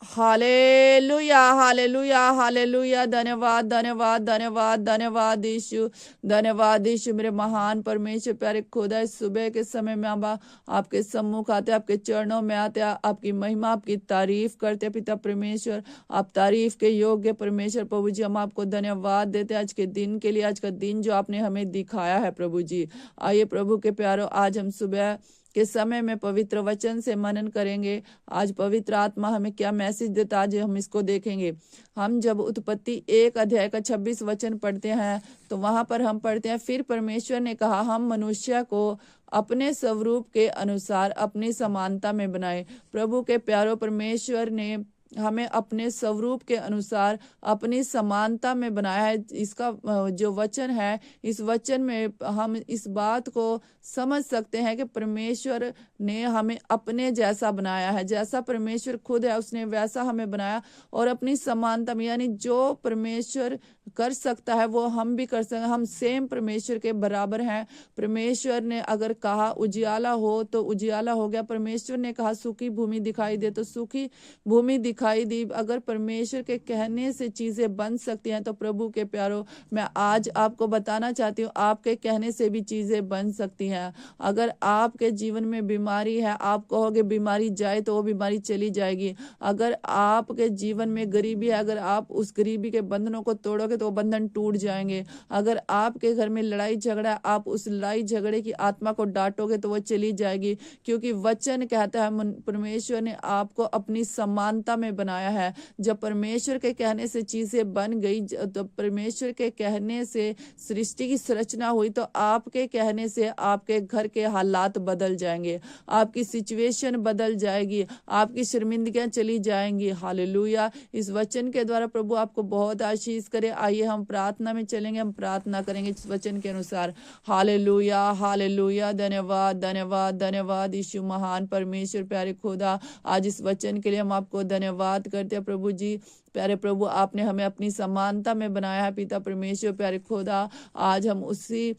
Hallelujah, hallelujah, hallelujah. धन्यवाद, धन्यवाद, धन्यवाद, धन्यवाद यीशु, धन्यवाद यीशु। मेरे महान परमेश्वर प्यारे खुदा, इस सुबह के समय में हम आपके सम्मुख आते, आपके चरणों में आते, आपकी महिमा, आपकी तारीफ करते पिता परमेश्वर। आप तारीफ के योग्य परमेश्वर प्रभु जी। हम आपको धन्यवाद देते आज के दिन के लिए, आज का दिन जो आपने हमें दिखाया है प्रभु जी। आइए प्रभु के प्यारो, आज हम सुबह के समय में पवित्र वचन से मनन करेंगे। आज पवित्र आत्मा हमें क्या मैसेज देता, आज हम इसको देखेंगे। हम जब उत्पत्ति 1 अध्याय का 26 वचन पढ़ते हैं तो वहां पर हम पढ़ते हैं, फिर परमेश्वर ने कहा, हम मनुष्य को अपने स्वरूप के अनुसार अपनी समानता में बनाए। प्रभु के प्यारो, परमेश्वर ने हमें अपने स्वरूप के अनुसार अपनी समानता में बनाया है। इसका जो वचन है, इस वचन में हम इस बात को समझ सकते हैं कि परमेश्वर ने हमें अपने जैसा बनाया है। जैसा परमेश्वर खुद है उसने वैसा हमें बनाया, और अपनी समानता में, यानी जो परमेश्वर कर सकता है वो हम भी कर सकते हैं। हम सेम परमेश्वर के बराबर हैं। परमेश्वर ने अगर कहा उजियाला हो तो उजियाला हो गया। परमेश्वर ने कहा सूखी भूमि दिखाई दे तो सूखी भूमि दिखाई दी। अगर परमेश्वर के कहने से चीजें बन सकती हैं तो प्रभु के प्यारो, मैं आज आपको बताना चाहती हूँ, आपके कहने से भी चीजें बन सकती हैं। अगर आपके जीवन में बीमारी है, आप कहोगे बीमारी जाए तो वो बीमारी चली जाएगी। अगर आपके जीवन में गरीबी है, अगर आप उस गरीबी के बंधनों को तोड़ोगे तो वो बंधन टूट जाएंगे। अगर आपके घर में लड़ाई झगड़ा है, आप उस लड़ाई झगड़े की आत्मा को डांटोगे तो वो चली जाएगी। क्योंकि वचन कहता है परमेश्वर ने आपको अपनी समानता में बनाया है। जब परमेश्वर के कहने से चीजें बन गई, तो परमेश्वर के कहने से सृष्टि की संरचना हुई, तो आपके कहने से आपके घर के हालात बदल जाएंगे, आपकी सिचुएशन बदल जाएगी, आपकी शर्मिंदगियां चली जाएंगी। हालेलुया। इस वचन के द्वारा प्रभु आपको बहुत आशीष करे। आइए हम प्रार्थना में चलेंगे, हम प्रार्थना करेंगे इस वचन के अनुसार। Hallelujah, hallelujah. धन्यवाद, धन्यवाद, धन्यवाद यीशु, महान परमेश्वर प्यारे खुदा। आज इस वचन के लिए हम आपको धन्यवाद करते हैं प्रभु जी। प्यारे प्रभु, आपने हमें अपनी समानता में बनाया है पिता परमेश्वर प्यारे खुदा। आज हम उसी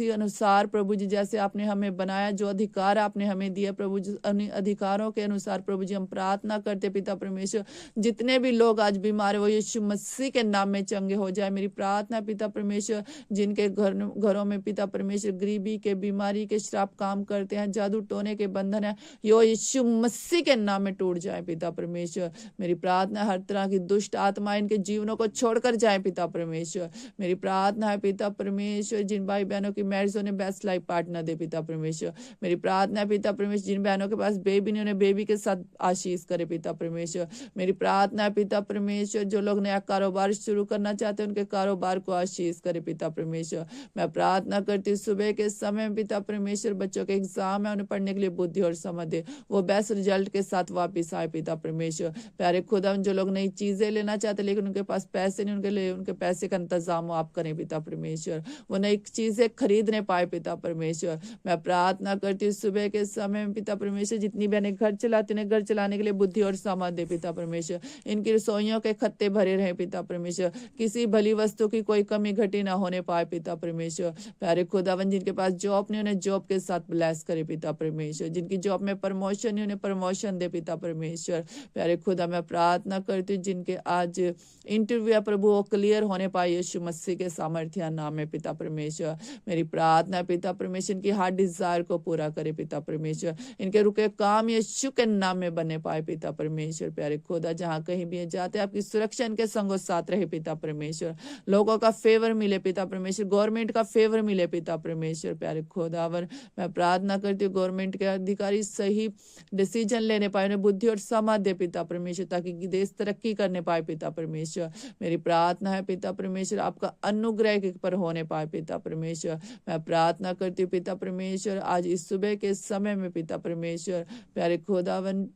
अनुसार प्रभु जी, जैसे आपने हमें बनाया, जो अधिकार आपने हमें दिया प्रभु जी, अधिकारों के अनुसार प्रभु जी हम प्रार्थना करते पिता परमेश्वर। जितने भी लोग आज बीमार है वो यीशु मसीह के नाम में चंगे हो जाए। मेरी प्रार्थना पिता परमेश्वर, जिनके घरों में पिता परमेश्वर गरीबी के, बीमारी के श्राप काम करते हैं, जादू टोने के बंधन है, यो यीशु मसीह के नाम में टूट जाए पिता परमेश्वर। मेरी प्रार्थना, हर तरह की दुष्ट आत्मा इनके जीवनों को छोड़कर जाए पिता परमेश्वर। मेरी प्रार्थना है पिता परमेश्वर, जिन भाई बहनों की मैरिज होने बेस्ट लाइफ पार्टनर दे पिता परमेश्वर। मेरी प्रार्थना है पिता परमेश्वर, जिन बहनों के पास बेबी नहीं, उन्हें बेबी के साथ आशीष करे पिता परमेश्वर। मेरी प्रार्थना है पिता परमेश्वर, जो लोग नया कारोबार शुरू करना चाहते हैं उनके कारोबार को आशीष करे पिता परमेश्वर। मैं प्रार्थना करती हूँ सुबह के समय में पिता परमेश्वर, बच्चों के एग्जाम है, उन्हें पढ़ने के लिए बुद्धि और समझ दे, वो बेस्ट रिजल्ट के साथ वापिस आए पिता परमेश्वर। प्यारे खुदा, जो लोग नई चीजें लेना चाहते लेकिन उनके पास पैसे नहीं, उनके लिए उनके पैसे का इंतजाम आप करें पिता परमेश्वर, वो नई चीजें खरीदने पाए पिता परमेश्वर। मैं प्रार्थना करती हूँ सुबह के समय में पिता परमेश्वर, जितनी बहनें घर चलाती हैं, घर चलाने के लिए बुद्धि और समझ दे पिता परमेश्वर। इनकी रसोइयों के खत्ते भरे रहे पिता परमेश्वर, किसी भली वस्तु की कोई कमी घटी ना होने पाए पिता परमेश्वर। प्यारे खुदावन, जिनके पास जॉब नहीं, उन्हें जॉब के साथ ब्लेस करे पिता परमेश्वर। जिनकी जॉब में प्रमोशन नहीं, उन्हें प्रमोशन दे पिता परमेश्वर। प्यारे खुदा, मैं प्रार्थना करती हूँ जिनके आज इंटरव्यू है प्रभु वो क्लियर होने पाए यीशु मसीह के सामर्थ्य नाम में पिता परमेश्वर। मेरी प्रार्थना पिता परमेश्वर, की हार्ट डिजायर को पूरा करे पिता परमेश्वर। इनके रुके काम यीशु के नाम में बने पाए पिता परमेश्वर। प्यारे खुदा, जहाँ कहीं भी जाते आपकी सुरक्षा इनके संगों साथ रहे पिता परमेश्वर। लोगों का फेवर मिले पिता परमेश्वर, गवर्नमेंट का फेवर मिले पिता परमेश्वर। प्यारे खुदावर, मैं प्रार्थना करती हूँ गवर्नमेंट के अधिकारी सही डिसीजन लेने पाए, उन्हें बुद्धि और समझ दे पिता परमेश्वर, ताकि देश तरक्की करने पाए पिता परमेश्वर। मेरी प्रार्थना है पिता परमेश्वर, आपका अनुग्रह के पर होने पाए पिता परमेश्वर। मैं प्रार्थना करती हूँ पिता परमेश्वर, आज इस सुबह के समय में पिता परमेश्वर, प्यारे खुदावन,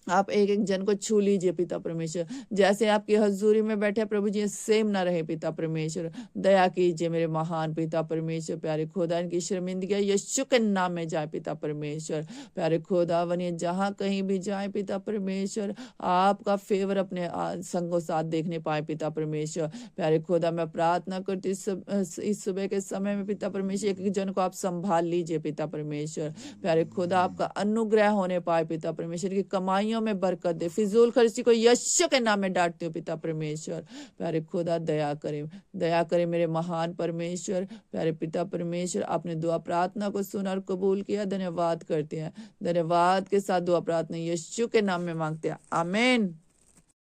आप एक एक जन को छू लीजिए पिता परमेश्वर। जैसे आपकी हजूरी में बैठे प्रभु जी, सेम ना रहे पिता परमेश्वर। दया कीजिए मेरे महान पिता परमेश्वर। प्यारे खुदा, इनकी शर्मिंदगी यीशु के नाम में जाए पिता परमेश्वर। प्यारे खुदा बनिए, जहाँ कहीं भी जाए पिता परमेश्वर, आपका फेवर अपने संगों साथ देखने पाए पिता परमेश्वर। प्यारे खुदा, मैं प्रार्थना करती इस सुबह के समय में पिता परमेश्वर, एक एक जन को आप संभाल लीजिए पिता परमेश्वर। प्यारे खुदा, आपका अनुग्रह होने पाए पिता परमेश्वर, की कमाइयों कमाइयों में बरकत दे, फिजूल खर्ची को यीशु के नाम में डांटती हूँ पिता परमेश्वर। प्यारे खुदा दया करे मेरे महान परमेश्वर। प्यारे पिता परमेश्वर, आपने दुआ प्रार्थना को सुना और कबूल किया, धन्यवाद करते हैं। धन्यवाद के साथ दुआ प्रार्थना यीशु के नाम में मांगते हैं, आमीन।